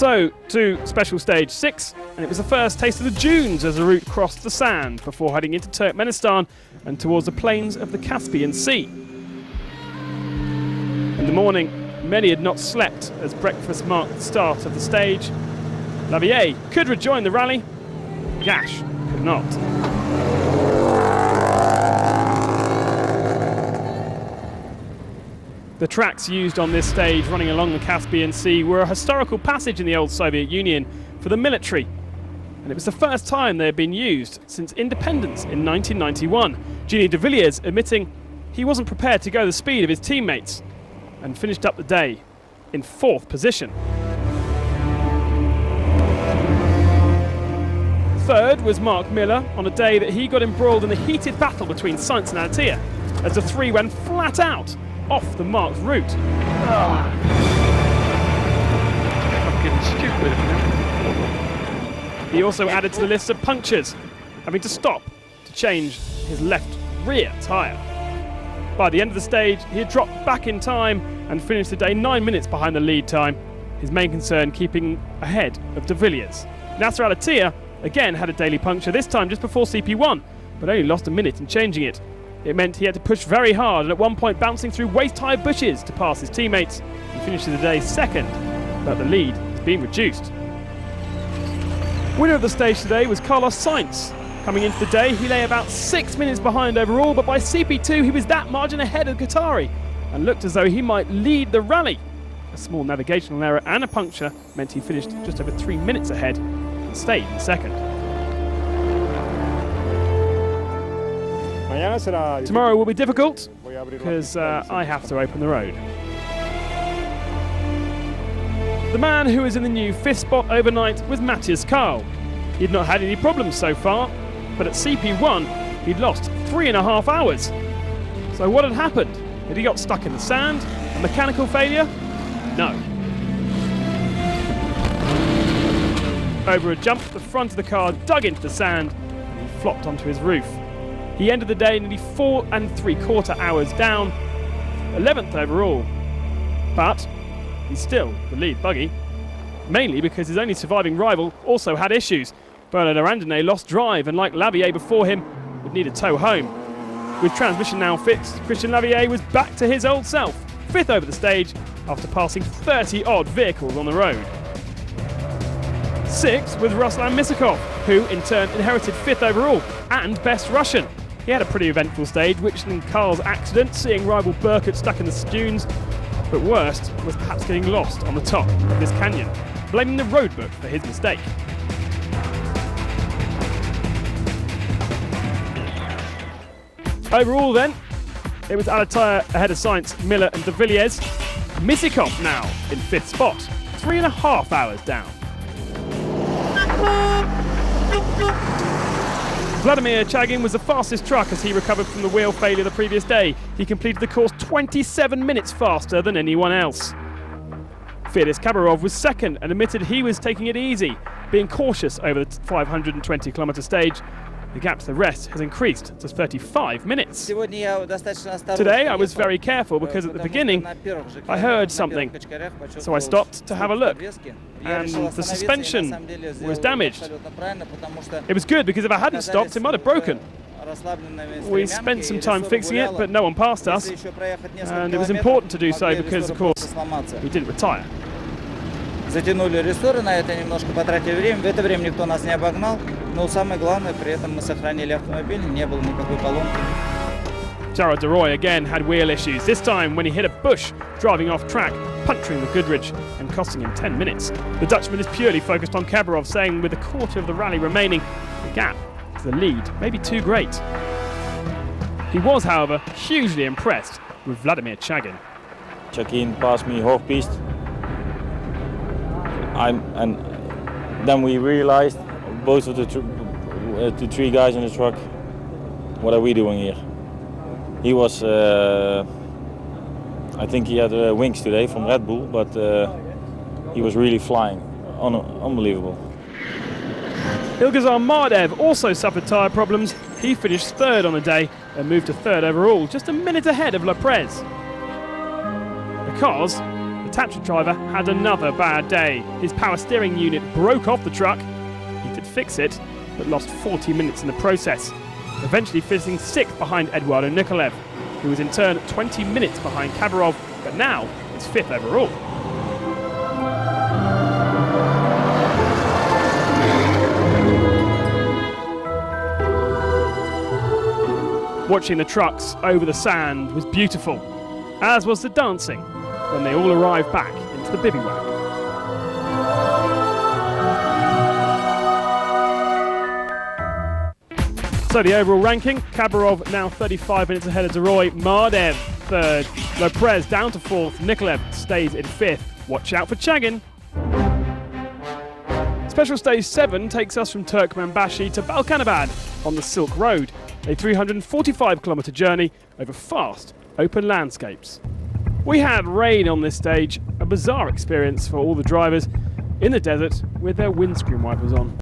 So, to special stage 6, and it was the first taste of the dunes as the route crossed the sand before heading into Turkmenistan and towards the plains of the Caspian Sea. In the morning, many had not slept as breakfast marked the start of the stage. Lavillée could rejoin the rally, Gash could not. The tracks used on this stage running along the Caspian Sea were a historical passage in the old Soviet Union for the military, and it was the first time they had been used since independence in 1991. Gilles de Villiers admitting he wasn't prepared to go the speed of his teammates and finished up the day in 4th position. Third was Mark Miller on a day that he got embroiled in the heated battle between Sainz and Attia as the three went flat out off the marked route. Fucking stupid. He also added to the list of punctures, having to stop to change his left rear tyre. By the end of the stage, he had dropped back in time and finished the day 9 minutes behind the lead time, his main concern keeping ahead of de Villiers. Nasser Al-Attiyah again had a daily puncture, this time just before CP1, but only lost a minute in changing it. It meant he had to push very hard and at one point bouncing through waist-high bushes to pass his teammates. He finished the day 2nd, but the lead has been reduced. Winner of the stage today was Carlos Sainz. Coming into the day, he lay about 6 minutes behind overall, but by CP2 he was that margin ahead of Qatari and looked as though he might lead the rally. A small navigational error and a puncture meant he finished just over 3 minutes ahead and stayed in 2nd. Tomorrow will be difficult because I have to open the road. The man who was in the new 5th spot overnight was Matthias Karl. He'd not had any problems so far, but at CP1 he'd lost 3.5 hours. So what had happened? Had he got stuck in the sand? A mechanical failure? No. Over a jump, the front of the car dug into the sand and he flopped onto his roof. He ended the day nearly 4 3/4 hours down, 11th overall. But he's still the lead buggy, mainly because his only surviving rival also had issues. Bernard Arandonnet lost drive and, like Lavillée before him, would need a tow home. With transmission now fixed, Christian Lavillée was back to his old self, 5th over the stage after passing 30-odd vehicles on the road. 6th was Ruslan Misakov, who in turn inherited 5th overall and Best Russian. He had a pretty eventful stage, witnessing Karl's accident, seeing rival Burkert stuck in the dunes, but worst was perhaps getting lost on the top of this canyon, blaming the roadbook for his mistake. Overall then, it was Al-Attiyah ahead of Sainz, Miller and de Villiers. Misakov now in 5th spot, 3.5 hours down. Vladimir Chagin was the fastest truck as he recovered from the wheel failure the previous day. He completed the course 27 minutes faster than anyone else. Fearless Kabarov was 2nd and admitted he was taking it easy, being cautious over the 520-kilometre stage. The gap to the rest has increased to 35 minutes. Today I was very careful because at the beginning I heard something, so I stopped to have a look, and the suspension was damaged. It was good because if I hadn't stopped it might have broken. We spent some time fixing it, but no one passed us, and it was important to do so because of course we didn't retire. Затянули рессоры, на это немножко потратили время. В это время никто нас не обогнал, но самое главное, при этом мы сохранили автомобиль, не было никакой поломки. Jarrod de Roy again had wheel issues, this time when he hit a bush driving off track, puncturing the Goodrich and costing him 10 minutes. The Dutchman is purely focused on Kabarov, saying with a quarter of the rally remaining, the gap to the lead may be too great. He was, however, hugely impressed with Vladimir Chagin. Chagin passed me off-piste. And then we realized, both of the 3 guys in the truck, what are we doing here? He was, I think he had wings today from Red Bull, but he was really flying, unbelievable. Ilgazar Mardev also suffered tyre problems. He finished 3rd on the day and moved to 3rd overall, just a minute ahead of Leprez. Because the Tatra driver had another bad day. His power steering unit broke off the truck. He did fix it, but lost 40 minutes in the process, eventually finishing 6th behind Eduardo Nikolev, who was in turn 20 minutes behind Khabarov, but now is 5th overall. Watching the trucks over the sand was beautiful, as was the dancing when they all arrived back into the bivouac. So the overall ranking, Khabarov now 35 minutes ahead of Zeroy, Mardev 3rd, Lopez down to 4th, Nikolev stays in 5th. Watch out for Chagin. Special Stage 7 takes us from Turkmenbashi to Balkanabad on the Silk Road, a 345-kilometre journey over fast, open landscapes. We had rain on this stage, a bizarre experience for all the drivers in the desert with their windscreen wipers on.